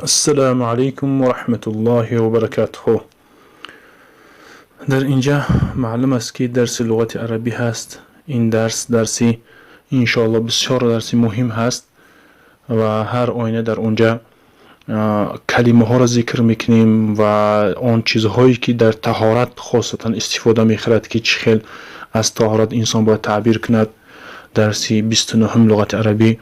السلام علیکم و رحمت الله و برکاته. در اینجا معلوم است که درس لغت عربی هست. این درسی انشاءالله بسیار درسی مهم هست و هر آینه در اونجا کلمه ها را ذکر میکنیم و آن چیزهایی که در طهارت خاصتا استفاده میخورد که چه خیلی از طهارت انسان باید تعبیر کند. درسی 29 لغت عربی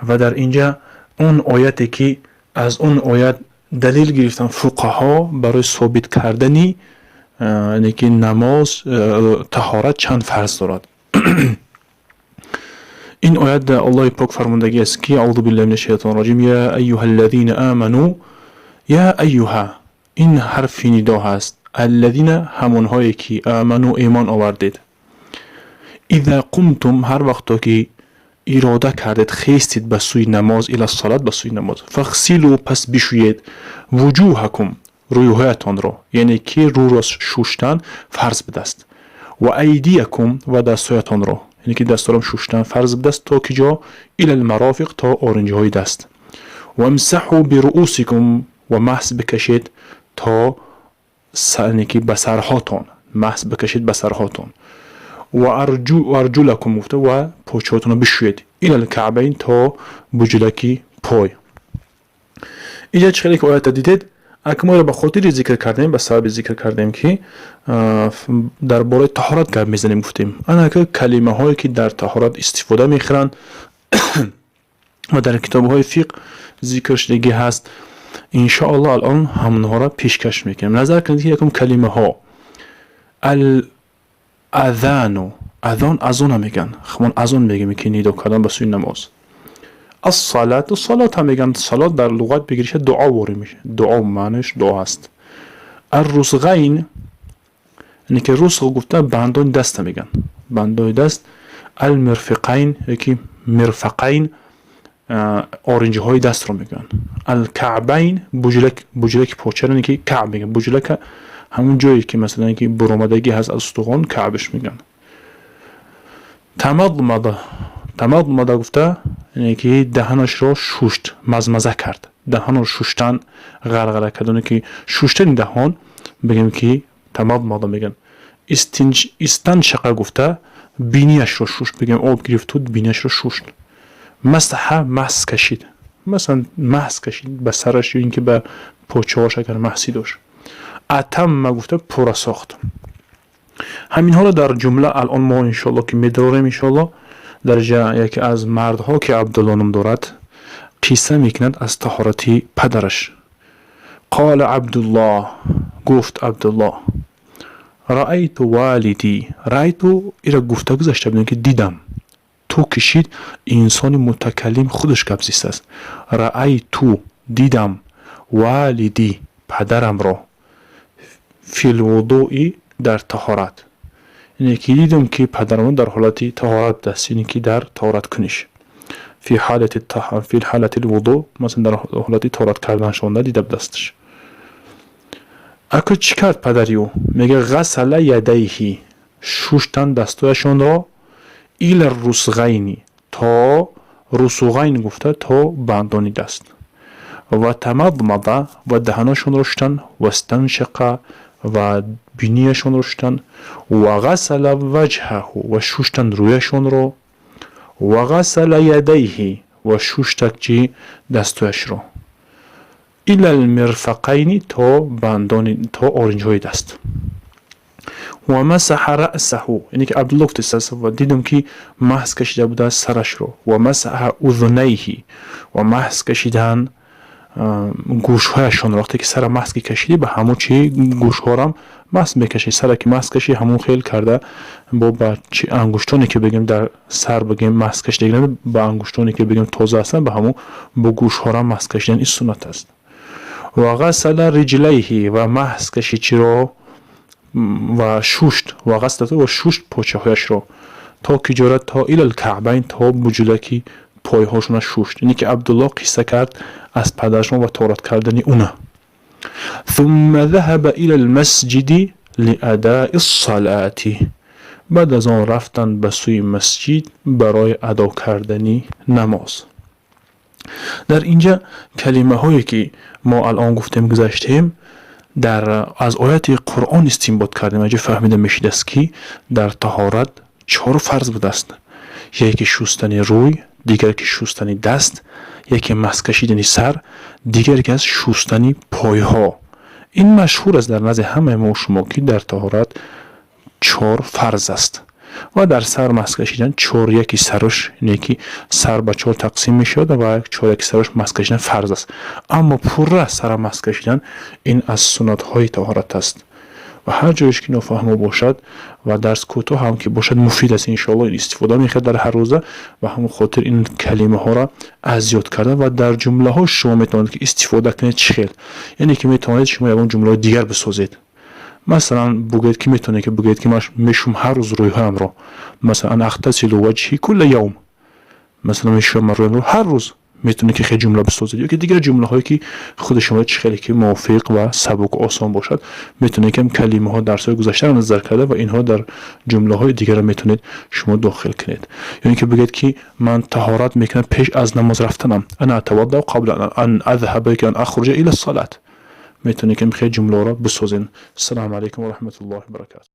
و در اینجا اون آیتی که از اون آیت دلیل گرفتن فقها برای ثابت کردنی یعنی که نماز طهارت چند فرض دارد. این آیت الله پاک فرمودگی است که اعوذ بالله من الشیطان الرجیم یا ایها الذین آمنوا یا ایها، این حرف ندا هست. الذین همونهایی که آمنو ایمان آوردید. اذا قمتم هر وقت که اراده کردید خیستید به سوی نماز الی الصلاة به سوی نماز فغسلوا پس بشویید وجوهکم رویهایتان را، یعنی که رو را شوشتن فرض بدست و ایدیکم و دستایتان را، یعنی که دست را شوشتن فرض بدست تا کجا الی المرافق تا آرنجه های دست و امسحوا برؤوسکم و محض بکشید تا یعنی که بسرهاتان محض بکشید بسرهاتان و ارجلکم گفته و پاچهاتون رو بشوید الی الکعبین تا بجلکی پای. اینجا چه که آیت دیدید اکمال به خاطر ذکر کردیم، به سبب ذکر کردیم که در باره طهارت گپ میزنیم. گفتیم انا که کلمه هایی که در طهارت استفاده میخورن و در کتاب های فقه ذکر شدگی هست. ان شاء الله الان همونها را پیشکش میکنیم. نظر کنید که یکم کلمه ها اذان هم میگن، خمون اذان میگیم که نیدا کردن به سوی نماز. الصلاة هم میگن، صلات در لغت بگیرش دعا واری میشه، دعا معنیش دعا هست. الرسغین یعنی که رسغ گفته بندان دست میگن، بندان دست. المرفقین یکی مرفقین آرنجه های دست رو میگن. الکعبین بجلک پاچه رو که کعب میگن. بجلک همون جایی که مثلا که برآمدگی هست از استخوان کعبش میگن. تمضمضه گفته یعنی که دهنش را شوشت، مزمزه کرد، دهن رو شوشتن، غرغره کردن که شوشتن دهان بگیم که تمضمضه میگن. استنشق گفته بینیش رو شوشت، بگیم آب گرفت بود بینیش رو شوشت. مسح مس کشید، مثلا مس کشید به سرش یا اینکه به پوچه هاش اگر محسی داشت. اتم گفته پورا ساخت. همین حالا در جمله الان ما انشالله که میداریم انشالله در یکی از مردها که عبدالله نام دارد قصه میکند از طهارتی پدرش. قال عبدالله گفت عبدالله رأیت والدی، رأیت ایرا گفته گذاشته بدون که دیدم. تو کشید انسان متکلم خودش گپزیست است. رأیت دیدم والدی پدرم را فی الوضوء در طهارت، یعنی که دیدم که پدرم در حالت طهارت دست، یعنی که در طهارت کنش. فی حالت الوضوء مثلا در حالت طهارت کردن شونده دیدم دستش. اکو چی کرد پدریو؟ میگه غسل یدیه شوشتن دستایشون را ایل الرسغین تا رسغین گفته تا بندانی دست و تمضمضه و دهنشون رو شستن و استنشق و بینیشون رو شستن و غسل وجهه و شوشتن رویشون رو و غسل یدیه و شوشتک چی دستایش رو الی المرفقین تا بندان تا آرنجهای دست و مسح رأسه، یعنی که عبدالله گفت و دیدم که محض کشیده بوده سرش رو و مسح اذنیه و محض کشیدن گوش هایشون رو. وقتی که سر محض کشیدی به همون چی گوش ها رو محض بکشی، سر که محض کشی همون خیل کرده با چی انگشتانی که بگیم در سر بگیم محض کشیدن با انگشتانی که بگیم تازه هستن به همون با گوش ها رو محض کشیدن این سنت است. و غسل رجلیه و محض کشی چی رو و شوشت و غسل و شوشت پاچه هایش رو تا کجارت تا الی الکعبین تا بجلکی پای هاشون شوشت. یعنی که عبدالله قصه کرد از پدرشون و طهارت کردنی اونه. ثم ذهب الى المسجد لاداء الصلاة، بعد از آن رفتن به سوی مسجد برای ادا کردنی نماز. در اینجا کلمه هایی که ما الان گفتیم گذاشتیم از آیات قرآن استنباط کردیم. اینجا فهمیده میشید است که در طهارت 4 فرض بوده است. یکی شستن روی، دیگر که شستن دست، یکی مس کشیدن سر، دیگر که از شستن پایها. این مشهور است در نزد همه ما و شما که در طهارت 4 فرض است. و در سر مس کشیدن 4 یکی سرش، یکی سر به 4 تقسیم میشد و 4 یکی سرش مس کشیدن فرض است. اما پوره سر مس کشیدن این از سنت های طهارت است و هر جایش که نفهمه باشد و درس کوتاه هم که باشد مفید است. ان شاء الله استفاده میکنید در هر روزه و همون خاطر این کلمه ها را از یاد کردن و در جمله ها شما میتونید که استفاده کنید. چخیل یعنی که میتونید شما اون جمله دیگر بسازید. مثلا بگید که میتونه که بگید که میشم هر روز روی هم رو، مثلا اغتسل وجهی کل یوم، مثلا میشم روی رو هر روز، میتونه که خیلی جمله بسازید. یا که دیگر جمله هایی که خود شما خیلی که موافق و سبک و آسان باشد میتونه که کلمه ها درس های گذشته رو نظر کرده و اینها در جمله های دیگر میتونید شما داخل کنید. یعنی که بگید که من طهارت میکنم پیش از نماز رفتنم، انا اتوضا قبل ان اذهب که ان اخرج الى الصلاه. میتونه که خیلی جمله را بسازین. السلام علیکم و رحمت الله و برکاته.